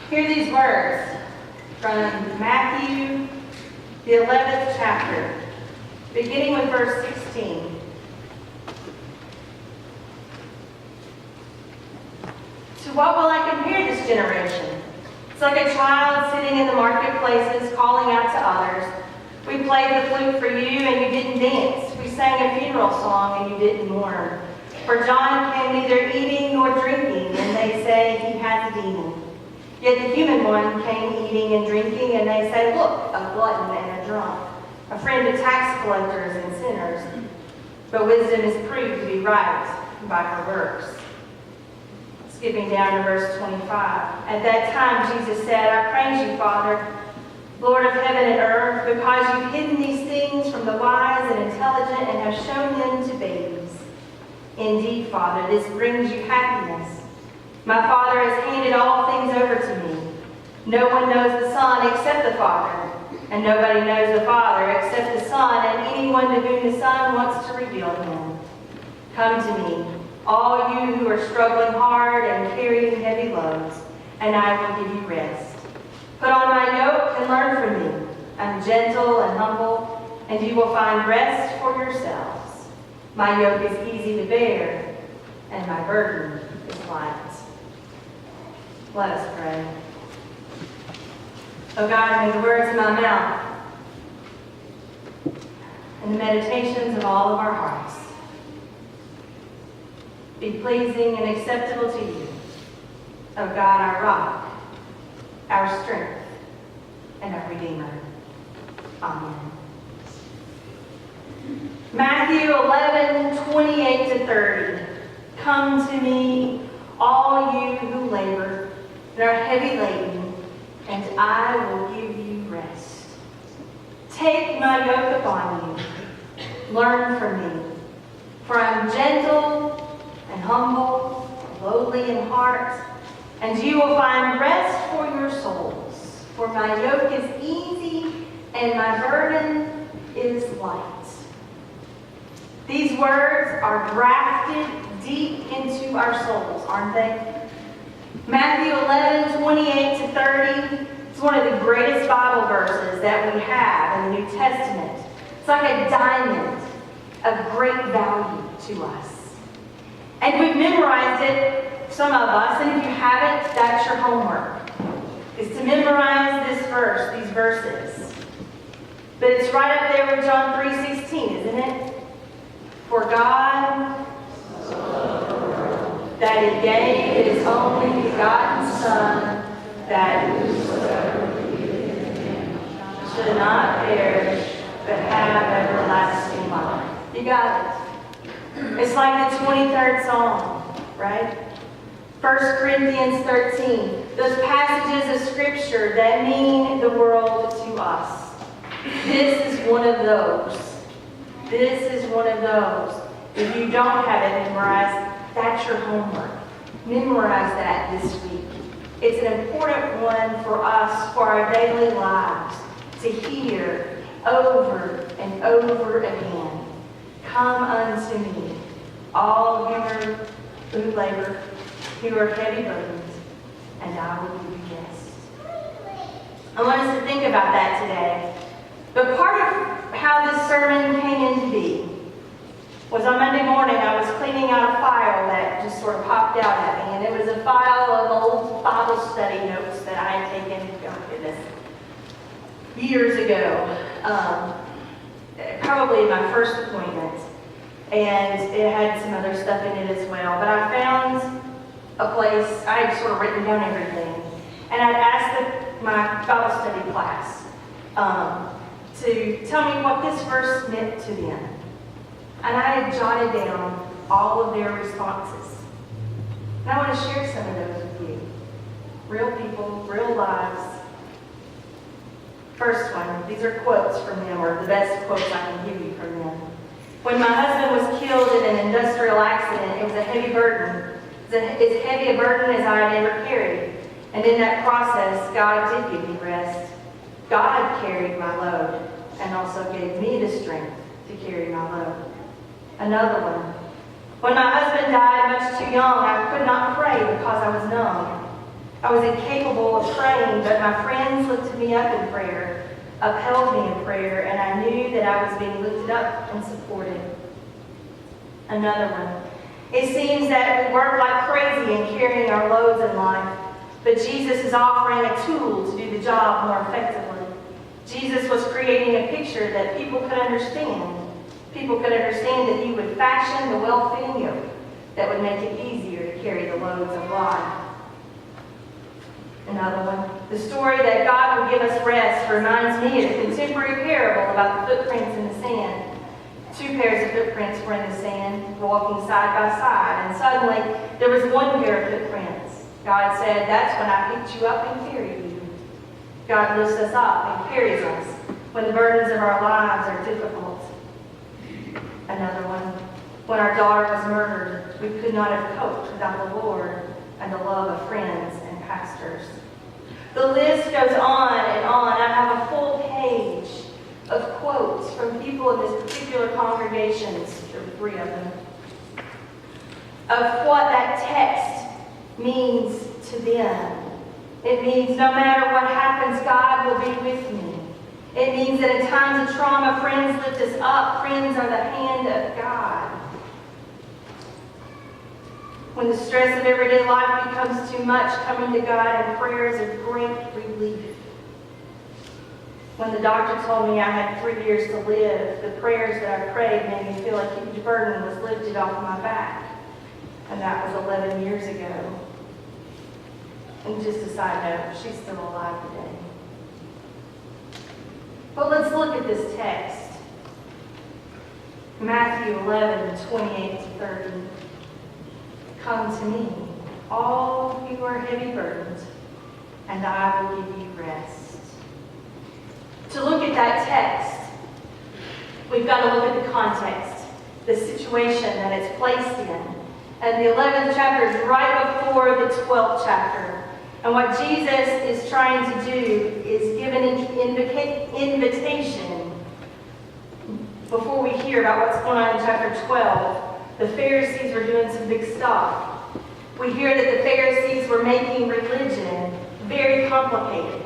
Hear these words from Matthew, the 11th chapter, beginning with verse 16. To what will I compare this generation? It's like a child sitting in the marketplaces calling out to others. We played the flute for you and you didn't dance. We sang a funeral song and you didn't mourn. For John came neither eating nor drinking, and they say he has a demon. Yet the human one came eating and drinking, and they say, look, a glutton and a drunk, a friend of tax collectors and sinners. But wisdom is proved to be right by her works. Skipping down to verse 25. At that time Jesus said, I praise you, Father, Lord of heaven and earth, because you've hidden these things from the wise and intelligent and have shown them to babes. Indeed, Father, this brings you happiness. My Father has handed all things over to me. No one knows the Son except the Father, and nobody knows the Father except the Son, and anyone to whom the Son wants to reveal him. Come to me, all you who are struggling hard and carrying heavy loads, and I will give you rest. Put on my yoke and learn from me. I'm gentle and humble, and you will find rest for yourselves. My yoke is easy to bear, and my burden is light. Let us pray. Oh God, may the words of my mouth and the meditations of all of our hearts be pleasing and acceptable to you. Oh God, our rock, our strength, and our Redeemer. Amen. Matthew 11:28-30. Come to me, all you who labor and are heavy laden, and I will give you rest. Take my yoke upon you. Learn from me, for I am gentle and humble, lowly in heart, and you will find rest for your souls. For my yoke is easy and my burden is light. These words are grafted deep into our souls, aren't they? Matthew 11:28-30 is one of the greatest Bible verses that we have in the New Testament. It's like a diamond of great value to us. And we've memorized it, some of us, and if you haven't, that's your homework, is to memorize this verse, these verses. But it's right up there with John 3:16, isn't it? For God that He gave His only begotten Son, that whosoever believeth in Him should not perish, but have everlasting life. You got it. It's like the 23rd Psalm, right? 1 Corinthians 13. Those passages of Scripture that mean the world to us. This is one of those. This is one of those. If you don't have it memorized, that's your homework. Memorize that this week. It's an important one for us, for our daily lives, to hear over and over again. Come unto me, all who labor, who are heavy burdened, and I will give you rest. I want us to think about that today. But part of how this sermon came into being was on Monday morning I was cleaning out a file that just sort of popped out at me, and it was a file of old Bible study notes that I had taken, oh goodness, years ago, probably in my first appointment, and it had some other stuff in it as well. But I found a place, I had sort of written down everything, and I'd asked my Bible study class to tell me what this verse meant to them. And I had jotted down all of their responses. And I want to share some of those with you. Real people, real lives. First one, these are quotes from them, or the best quotes I can give you from them. When my husband was killed in an industrial accident, it was a heavy burden. It was as heavy a burden as I had ever carried. And in that process, God did give me rest. God carried my load and also gave me the strength to carry my load. Another one. When my husband died much too young, I could not pray because I was numb. I was incapable of praying, but my friends lifted me up in prayer, upheld me in prayer, and I knew that I was being lifted up and supported. Another one. It seems that we work like crazy in carrying our loads in life, but Jesus is offering a tool to do the job more effectively. Jesus was creating a picture that people could understand. People could understand that he would fashion the well-fitting yoke that would make it easier to carry the loads of life. Another one. The story that God will give us rest reminds me of a contemporary parable about the footprints in the sand. 2 pairs of footprints were in the sand, walking side by side, and suddenly there was one pair of footprints. God said, "That's when I picked you up and carried you." God lifts us up and carries us when the burdens of our lives are difficult. Another one. When our daughter was murdered, we could not have coped without the Lord and the love of friends and pastors. The list goes on and on. I have a full page of quotes from people in this particular congregation, there were 3 of them, of what that text means to them. It means no matter what happens, God will be with me. It means that in times of trauma, friends lift us up. Friends are the hand of God. When the stress of everyday life becomes too much, coming to God in prayer is a great relief. When the doctor told me I had 3 years to live, the prayers that I prayed made me feel a huge burden was lifted off my back. And that was 11 years ago. And just a side note, she's still alive today. But let's look at this text. Matthew 11:28-30. Come to me, all who are heavy burdened, and I will give you rest. To look at that text, we've got to look at the context, the situation that it's placed in. And the 11th chapter is right before the 12th chapter. And what Jesus is trying to do is give an invitation before we hear about what's going on in chapter 12. The Pharisees were doing some big stuff. We hear that the Pharisees were making religion very complicated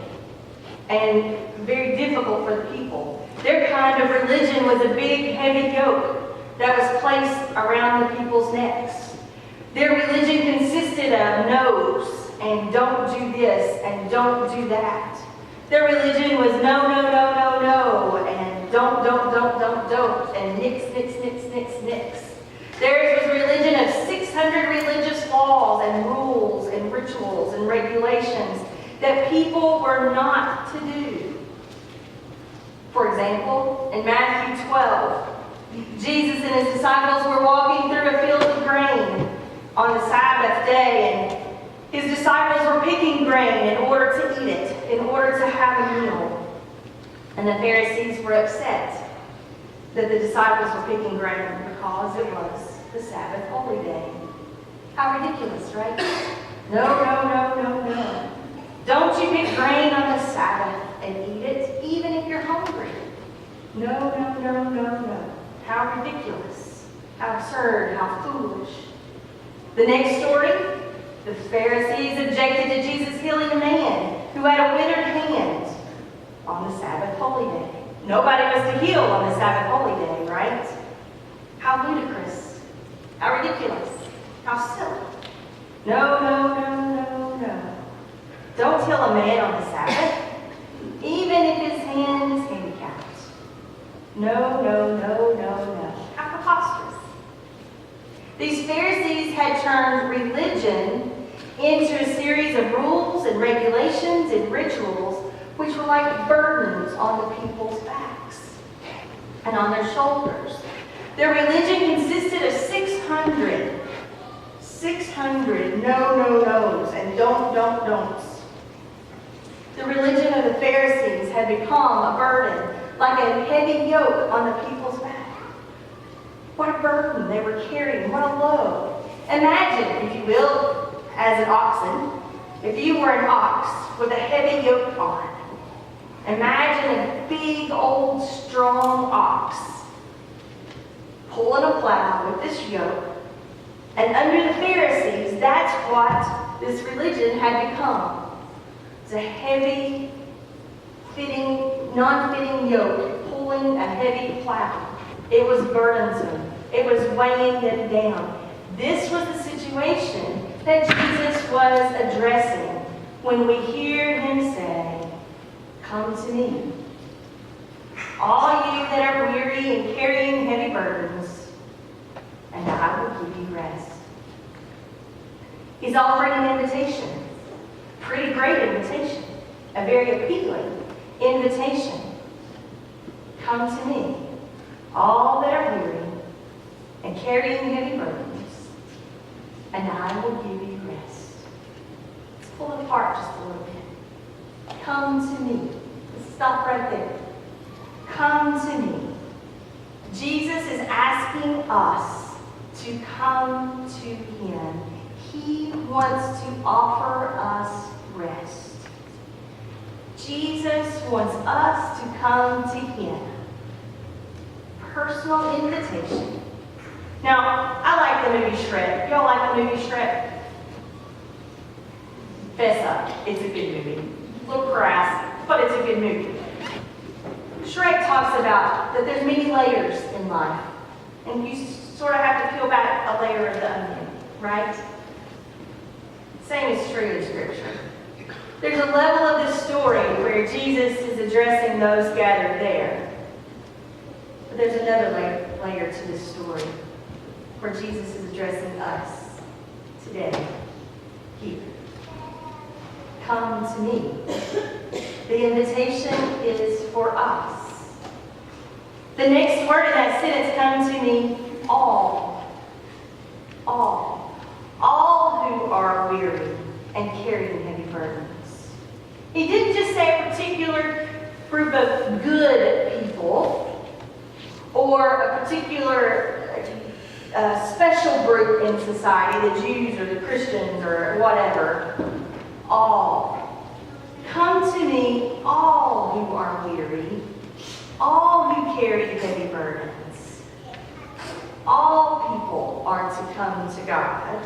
and very difficult for the people. Their kind of religion was a big, heavy yoke that was placed around the people's necks. Their religion consisted of no's and don't do this and don't do that. Their religion was no, no, no, no, no, and don't, and nix, nix, nix, nix, nix. Theirs was a religion of 600 religious laws and rules and rituals and regulations that people were not to do. For example, in Matthew 12, Jesus and his disciples were walking through a field of grain on the Sabbath day, and his disciples were picking grain in order to eat it, in order to have a meal. And the Pharisees were upset that the disciples were picking grain because it was the Sabbath holy day. How ridiculous, right? No, no, no, no, no. Don't you pick grain on the Sabbath and eat it, even if you're hungry. No, no, no, no, no. How ridiculous. How absurd. How foolish. The next story, the Pharisees objected to Jesus healing a man who had a withered hand on the Sabbath holy day. Nobody was to heal on the Sabbath holy day, right? How ludicrous. How ridiculous. How silly. No, no, no, no, no. Don't heal a man on the Sabbath, even if his hand is handicapped. No, no, no, no, no. How preposterous. These Pharisees had turned religion into a series of rules and regulations and rituals which were like burdens on the people's backs and on their shoulders. Their religion consisted of 600 no-nos and don'ts. The religion of the Pharisees had become a burden, like a heavy yoke on the people's back. What a burden they were carrying, what a load. Imagine, if you will, as an oxen, if you were an ox with a heavy yoke on. Imagine a big, old, strong ox pulling a plow with this yoke. And under the Pharisees, that's what this religion had become. It's a heavy, non-fitting yoke, pulling a heavy plow. It was burdensome. It was weighing them down. This was the situation that Jesus was addressing when we hear him say, "Come to me, all you that are weary and carrying heavy burdens, and I will give you rest." He's offering an invitation, a pretty great invitation, a very appealing invitation. Come to me, all that are weary and carrying heavy burdens, and I will give you rest. Let's pull it apart just a little bit. Come to me. Let's stop right there. Come to me. Jesus is asking us to come to him. He wants to offer us rest. Jesus wants us to come to him. Personal invitation. Now, I like the movie Shrek. Y'all like the movie Shrek? Fess up. It's a good movie. A little crass, but it's a good movie. Shrek talks about that there's many layers in life. And you sort of have to peel back a layer of the onion, right? Same is true in Scripture. There's a level of this story where Jesus is addressing those gathered there. But there's another layer to this story where Jesus is addressing us today, here. Come to me. The invitation is for us. The next word in that sentence, come to me, all. All. All who are weary and carrying heavy burdens. He didn't just say a particular group of good people or a particular special group in society, the Jews or the Christians or whatever. All. Come to me, all who are weary, all who carry heavy burdens. All people are to come to God.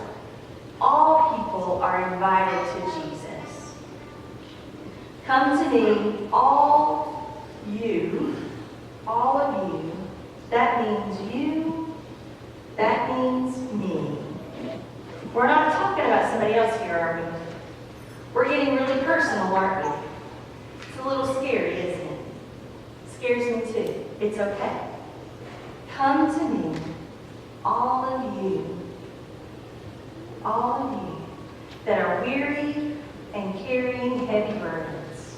All people are invited to Jesus. Come to me, all you, all of you. That means you. That means me. We're not talking about somebody else here, are we? We're getting really personal, aren't we? It's a little scary, isn't it? It scares me too. It's okay. Come to me, all of you that are weary and carrying heavy burdens.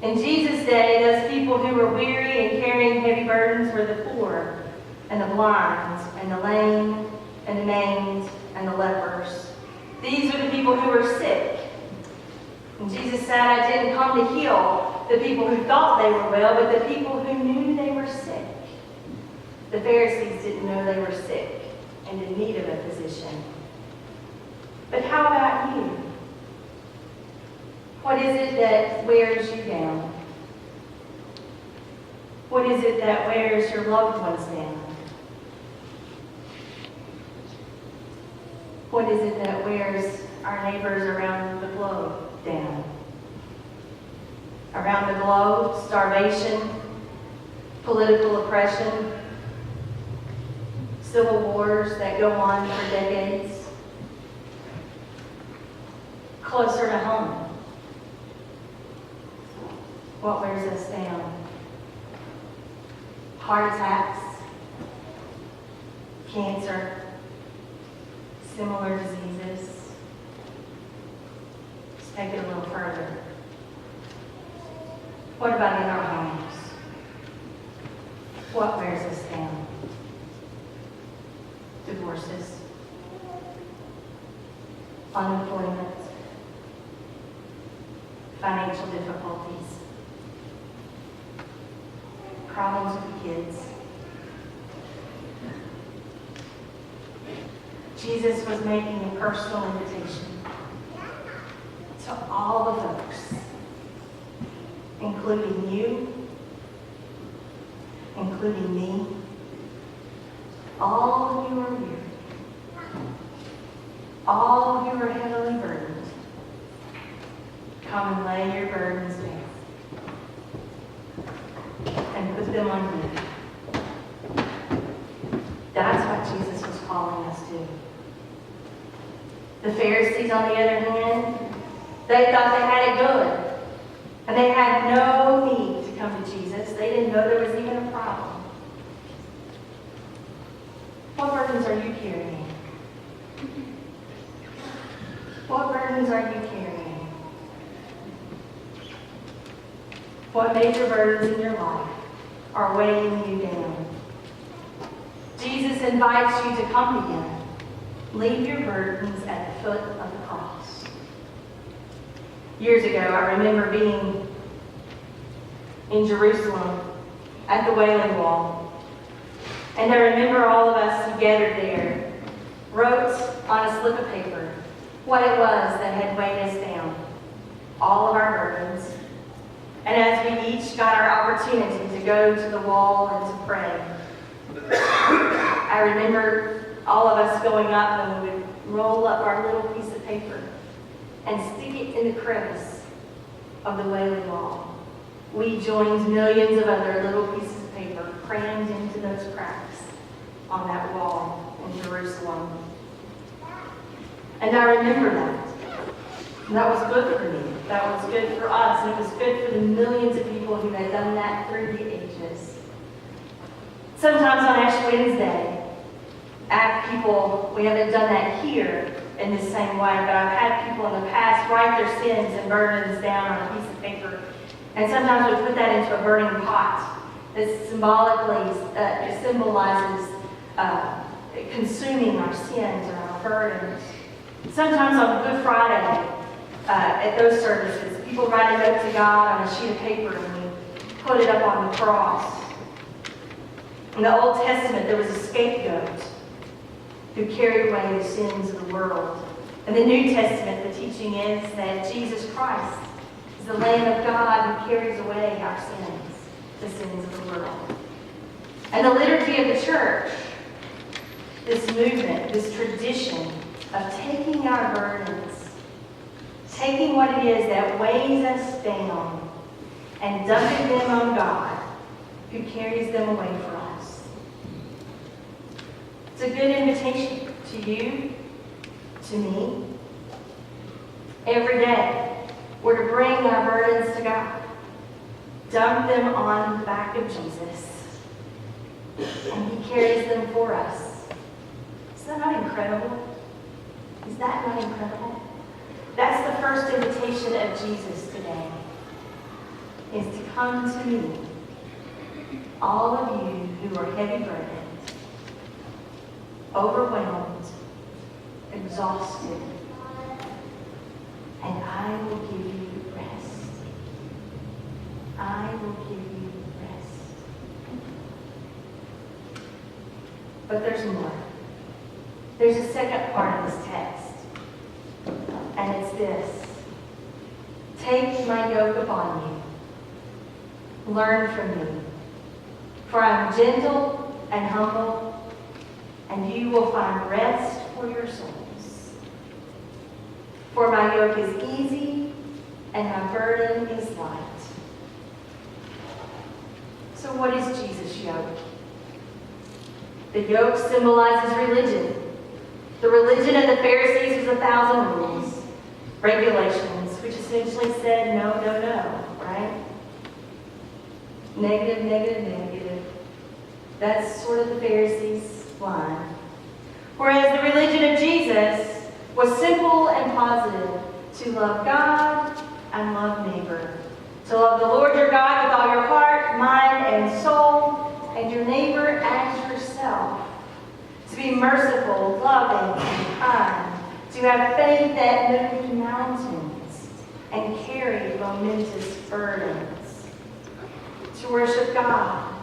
In Jesus' day, those people who were weary and carrying heavy burdens were the poor and the blind and the lame and the maimed and the lepers. These are the people who were sick. And Jesus said, I didn't come to heal the people who thought they were well, but the people who knew they were sick. The Pharisees didn't know they were sick and in need of a physician. But how about you? What is it that wears you down? What is it that wears your loved ones down? What is it that wears our neighbors around the globe down? Around the globe, starvation, political oppression, civil wars that go on for decades. Closer to home, what wears us down? Heart attacks, cancer, similar diseases. Let's take it a little further. What about in our homes? What wears us down? Divorces, unemployment, financial difficulties, problems with kids. Jesus was making a personal invitation to all the folks, including you, including me, all who are weary, All who are heavily burdened, come and lay your burdens down and put them on me. That's what Jesus was calling us to. The Pharisees, on the other hand, they thought they had it good. And they had no need to come to Jesus. They didn't know there was even a problem. What burdens are you carrying? What burdens are you carrying? What major burdens in your life are weighing you down? Jesus invites you to come to Him. Leave your burdens at the foot of the cross. Years ago, I remember being in Jerusalem at the Wailing Wall. And I remember all of us who gathered there wrote on a slip of paper what it was that had weighed us down, all of our burdens. And as we each got our opportunity to go to the wall and to pray, I remember all of us going up and we would roll up our little piece of paper and stick it in the crevice of the Wailing Wall. We joined millions of other little pieces of paper crammed into those cracks on that wall in Jerusalem. And I remember that. And that was good for me. That was good for us. And it was good for the millions of people who had done that through the ages. Sometimes on Ash Wednesday, I have people, we haven't done that here in the same way, but I've had people in the past write their sins and burdens down on a piece of paper. And sometimes we put that into a burning pot that symbolically symbolizes consuming our sins or our burdens. Sometimes on Good Friday, at those services, people write a note to God on a sheet of paper and we put it up on the cross. In the Old Testament, there was a scapegoat who carried away the sins of the world. In the New Testament, the teaching is that Jesus Christ is the Lamb of God who carries away our sins, the sins of the world. And the liturgy of the church, this movement, this tradition of taking our burdens, taking what it is that weighs us down, and dumping them on God, who carries them away for us. It's a good invitation to you, to me. Every day, we're to bring our burdens to God, dump them on the back of Jesus, and He carries them for us. Is that not incredible? Is that not incredible? That's the first invitation of Jesus today, is to come to me, all of you who are heavy burdened, overwhelmed, exhausted, and I will give you rest. I will give you rest. But there's more. There's a second part of this text, and it's this. Take my yoke upon you. Learn from me. For I am gentle and humble, and you will find rest for your souls. For my yoke is easy, and my burden is light. So what is Jesus' yoke? The yoke symbolizes religion. The religion of the Pharisees was 1,000 rules, regulations, which essentially said no, no, no, right? Negative, negative, negative. That's sort of the Pharisees' line. Whereas the religion of Jesus was simple and positive: to love God and love neighbor. To love the Lord your God with all your heart, mind, and soul, and your neighbor as yourself. To be merciful, loving, and kind. To have faith that moved mountains and carried momentous burdens. To worship God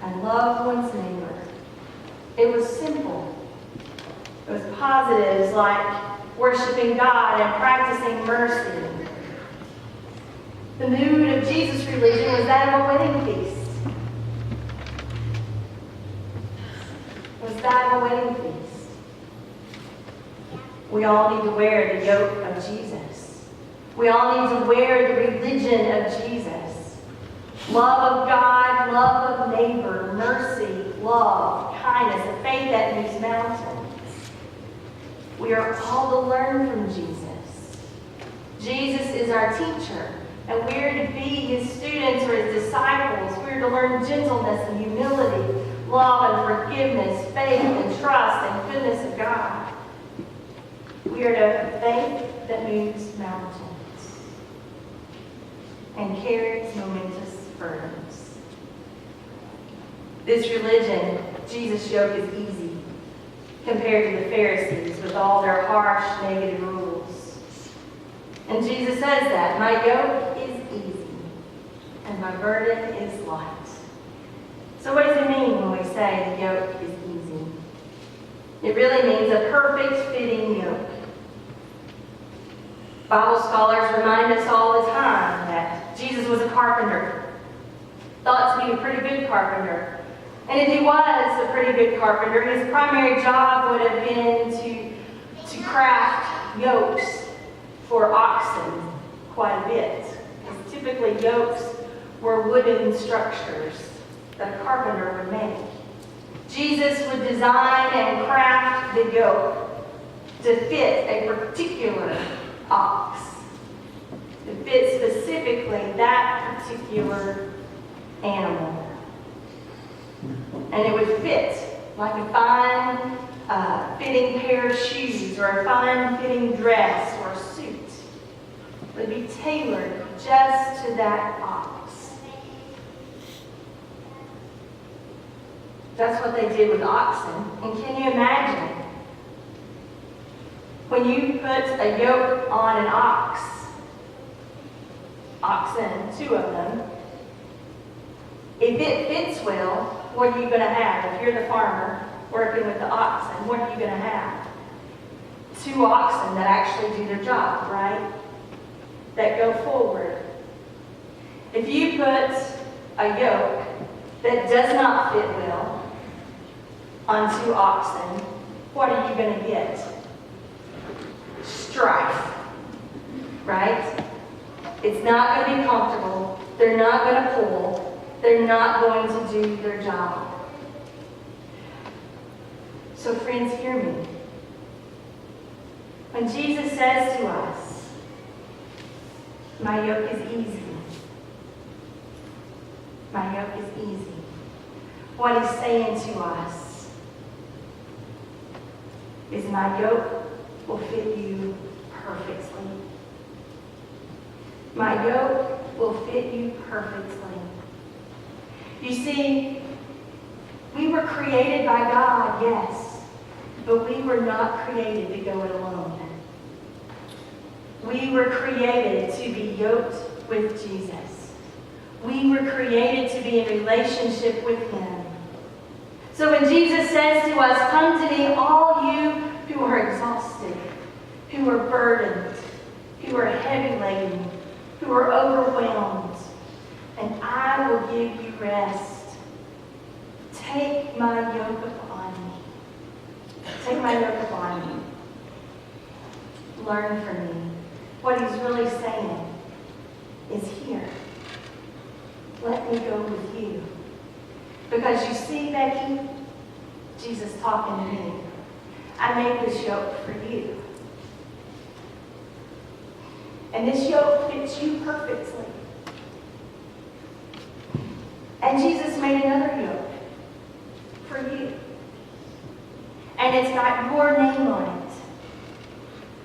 and love one's neighbor. It was simple. It was positives like worshiping God and practicing mercy. The mood of Jesus' religion was that of a wedding feast. It was that of a wedding feast. We all need to wear the yoke of Jesus. We all need to wear the religion of Jesus. Love of God, love of neighbor, mercy, love, kindness, a faith that moves mountains. We are called to learn from Jesus. Jesus is our teacher, and we're to be his students or his disciples. We're to learn gentleness and humility, love and forgiveness, faith and trust and goodness of God. We are to have faith that moves mountains and carries momentous burdens. This religion, Jesus' yoke, is easy compared to the Pharisees with all their harsh, negative rules. And Jesus says that, my yoke is easy and my burden is light. So what does it mean when we say the yoke is easy? It really means a perfect fitting yoke. Bible scholars remind us all the time that Jesus was a carpenter, thought to be a pretty good carpenter. And if he was a pretty good carpenter, his primary job would have been to craft yokes for oxen quite a bit. Because typically yokes were wooden structures that a carpenter would make. Jesus would design and craft the yoke to fit a particular ox, to fit specifically that particular animal. And it would fit like a fine fitting pair of shoes or a fine fitting dress or suit. It would be tailored just to that ox. That's what they did with oxen. And can you imagine? When you put a yoke on an oxen, two of them, if it fits well, what are you going to have? If you're the farmer working with the oxen, what are you going to have? Two oxen that actually do their job, right? That go forward. If you put a yoke that does not fit well on two oxen, what are you going to get? Strife, right? It's not going to be comfortable. They're not going to pull. They're not going to do their job. So friends, hear me. When Jesus says to us, my yoke is easy. My yoke is easy. What he's saying to us is my yoke will fit you perfectly. My yoke will fit you perfectly. You see, we were created by God, yes, but we were not created to go it alone. We were created to be yoked with Jesus. We were created to be in relationship with him. So when Jesus says to us, come to me, all you who are exhausted, who are burdened, who are heavy laden, who are overwhelmed, and I will give you rest. Take my yoke upon me. Take my yoke upon me. Learn from me. What he's really saying is here. Let me go with you. Because you see, Becky, Jesus talking to me. I made this yoke for you. And this yoke fits you perfectly. And Jesus made another yoke for you. And it's got your name on it.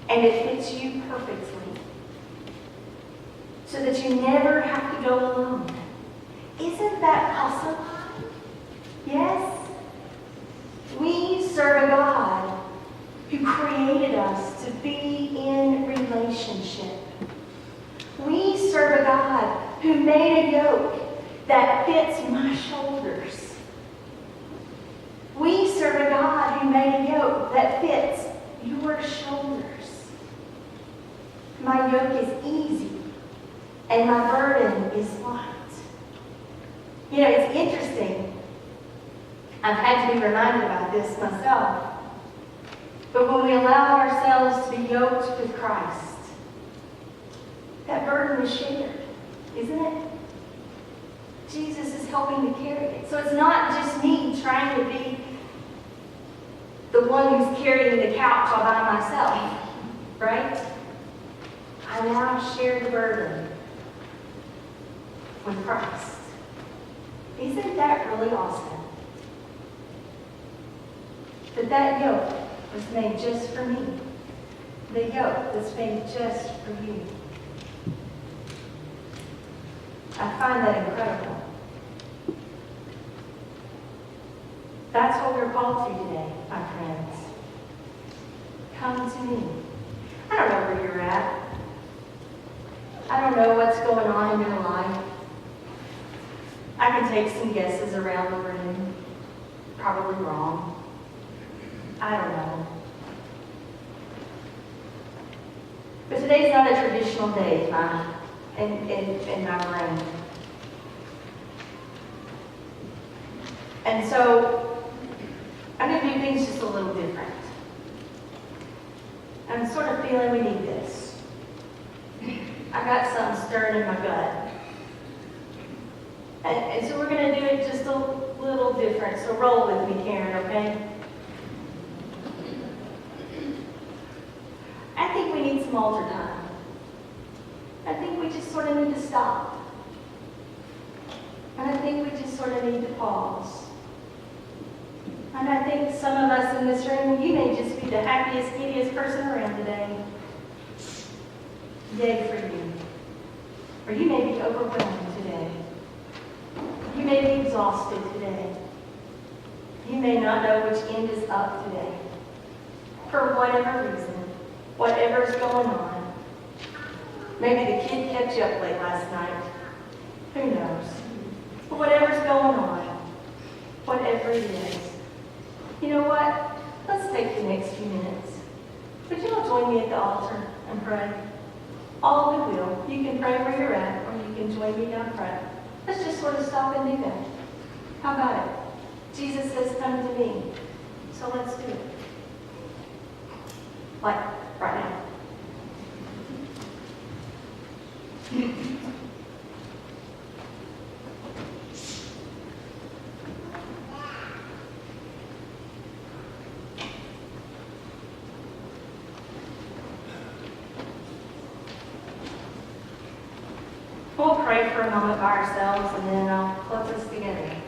And it fits you perfectly. So that you never have to go alone. Isn't that awesome? Yes? We serve a God who created us to be in relationship. We serve a God who made a yoke that fits my shoulders. We serve a God who made a yoke that fits your shoulders. My yoke is easy and my burden is light. You know, it's interesting. I've had to be reminded about this myself. But when we allow ourselves to be yoked with Christ, that burden is shared, isn't it? Jesus is helping to carry it. So it's not just me trying to be the one who's carrying the couch all by myself, right? I now share the burden with Christ. Isn't that really awesome? That yoke was made just for me. The yoke was made just for you. I find that incredible. That's what we're called to today, my friends. Come to me. I don't know where you're at. I don't know what's going on in your life. I can take some guesses around the room. Probably wrong. I don't know. But today's not a traditional day in my brain. And so I'm going to do things just a little different. I'm sort of feeling we need this. I got something stirring in my gut. And so we're going to do it just a little different. So roll with me, Karen, okay? I think we need some altar time. I think we just sort of need to stop. And I think we just sort of need to pause. And I think some of us in this room, you may just be the happiest, giddiest person around today. Yay for you. Or you may be overwhelmed today. You may be exhausted today. You may not know which end is up today. For whatever reason, whatever's going on. Maybe the kid kept you up late last night. Who knows? But whatever's going on, whatever it is, you know what? Let's take the next few minutes. Would you all join me at the altar and pray? All who will. You can pray where you're at, or you can join me down front. Let's just sort of stop and do that. How about it? Jesus says, come to me. So let's do it. Like, right now. We'll pray for a moment by ourselves, and then I'll close us together.